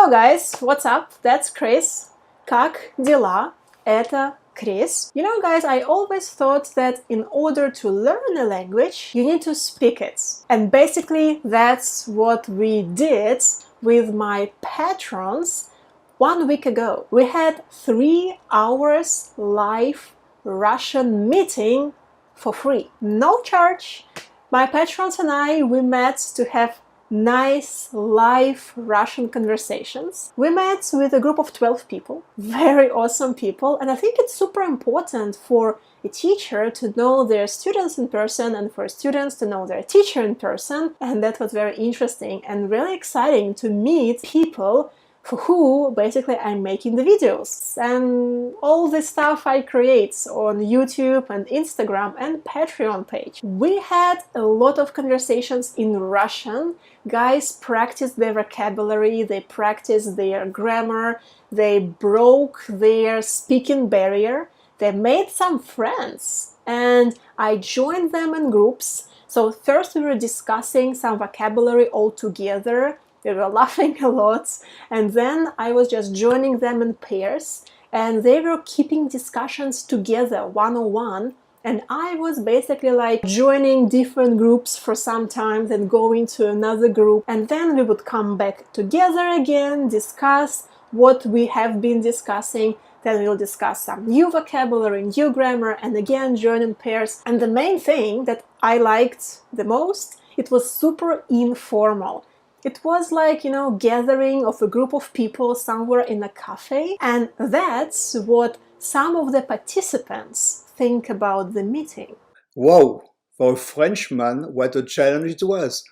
Hello guys, what's up? That's Chris. Как дела? Это Chris. You know guys, I always thought that in order to learn a language, you need to speak it. And basically that's what we did with my patrons 1 week ago. We had 3 hours live Russian meeting for free. No charge. My patrons and I, we met to have nice live Russian conversations. We met with a group of 12 people, very awesome people, and I think it's super important for a teacher to know their students in person and for students to know their teacher in person, and that was very interesting and really exciting to meet people for who basically I'm making the videos and all the stuff I create on YouTube and Instagram and Patreon page. We had a lot of conversations in Russian. Guys practiced their vocabulary, they practiced their grammar, they broke their speaking barrier, they made some friends, and I joined them in groups. So first we were discussing some vocabulary all together. We were laughing a lot, and then I was just joining them in pairs, and they were keeping discussions together one-on-one, and I was basically like joining different groups for some time, then going to another group, and then we would come back together again, discuss what we have been discussing, then we'll discuss some new vocabulary, new grammar, and again join in pairs. And the main thing that I liked the most, it was super informal. It was like, you know, gathering of a group of people somewhere in a cafe, and that's what some of the participants think about the meeting. Wow, for a Frenchman, what a challenge it was.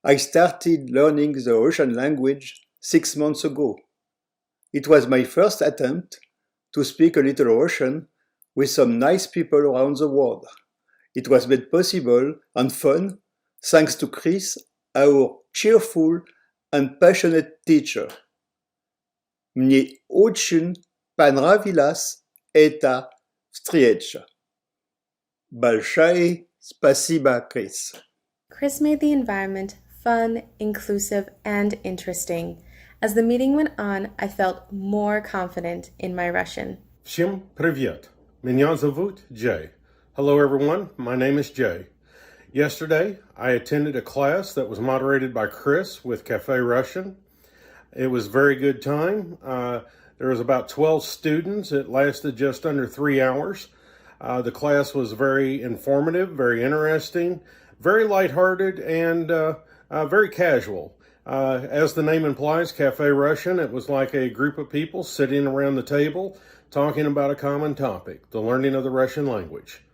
I started learning the Russian language 6 months ago. It was my first attempt to speak a little Russian with some nice people around the world. It was made possible and fun thanks to Chris, our cheerful and passionate teacher. Мне очень понравилась эта встреча. Большое спасибо, Chris. Chris made the environment fun, inclusive, and interesting. As the meeting went on, I felt more confident in my Russian. Всем привет. Меня зовут Jay. Hello everyone, my name is Jay. Yesterday, I attended a class that was moderated by Chris with Cafe Russian. It was a very good time. There was about 12 students. It lasted just under 3 hours. The class was very informative, very interesting, very lighthearted, and very casual. As the name implies, Cafe Russian, it was like a group of people sitting around the table talking about a common topic, the learning of the Russian language.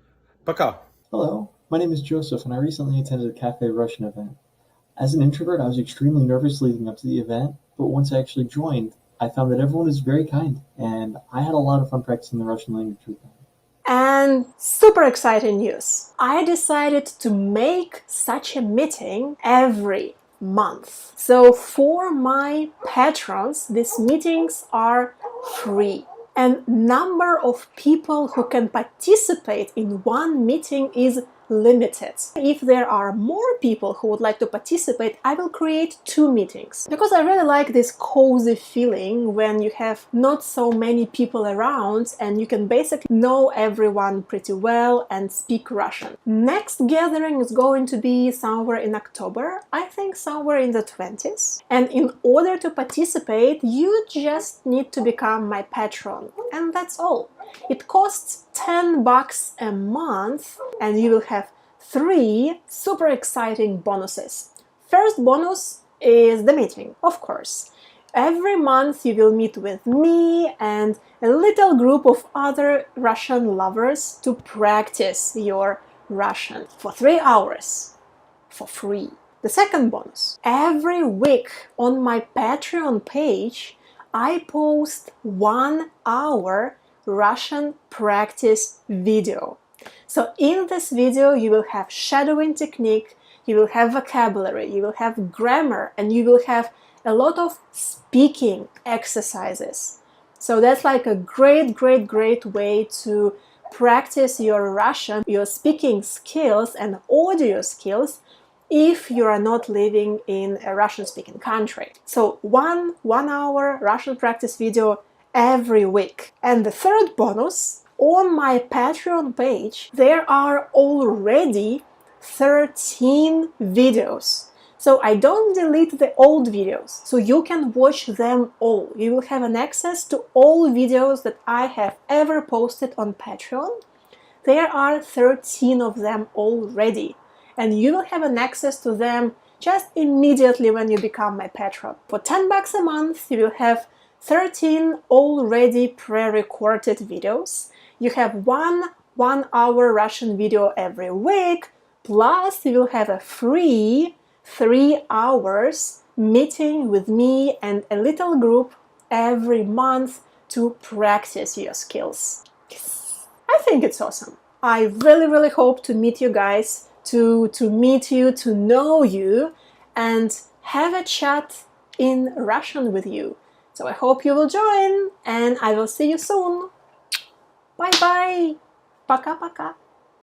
Пока. Hello, my name is Joseph, and I recently attended a Cafe Russian event. As an introvert, I was extremely nervous leading up to the event, but once I actually joined, I found that everyone is very kind, and I had a lot of fun practicing the Russian language with them. And super exciting news! I decided to make such a meeting every month. So for my patrons, these meetings are free. And number of people who can participate in one meeting is limited. If there are more people who would like to participate, I will create 2 meetings. Because I really like this cozy feeling when you have not so many people around and you can basically know everyone pretty well and speak Russian. Next gathering is going to be somewhere in October, I think somewhere in the 20s. And in order to participate, you just need to become my patron. And that's all. It costs $10 a month, and you will have 3 super exciting bonuses. First bonus is the meeting, of course. Every month you will meet with me and a little group of other Russian lovers to practice your Russian for 3 hours for free. The second bonus, every week on my Patreon page, I post 1 hour Russian practice video. So in this video you will have shadowing technique, you will have vocabulary, you will have grammar, and you will have a lot of speaking exercises. So that's like a great way to practice your Russian, your speaking skills and audio skills, if you are not living in a Russian-speaking country. So one-hour Russian practice video every week. And the third bonus, on my Patreon page, there are already 13 videos. So I don't delete the old videos, so you can watch them all. You will have an access to all videos that I have ever posted on Patreon. There are 13 of them already, and you will have an access to them just immediately when you become my patron. For $10 a month, you will have 13 already pre-recorded videos. You have one-hour Russian video every week, plus you will have a free 3 hours meeting with me and a little group every month to practice your skills. I think it's awesome. I really hope to meet you guys, to meet you, to know you, and have a chat in Russian with you. So I hope you will join, and I will see you soon. Bye-bye. Пока-пока.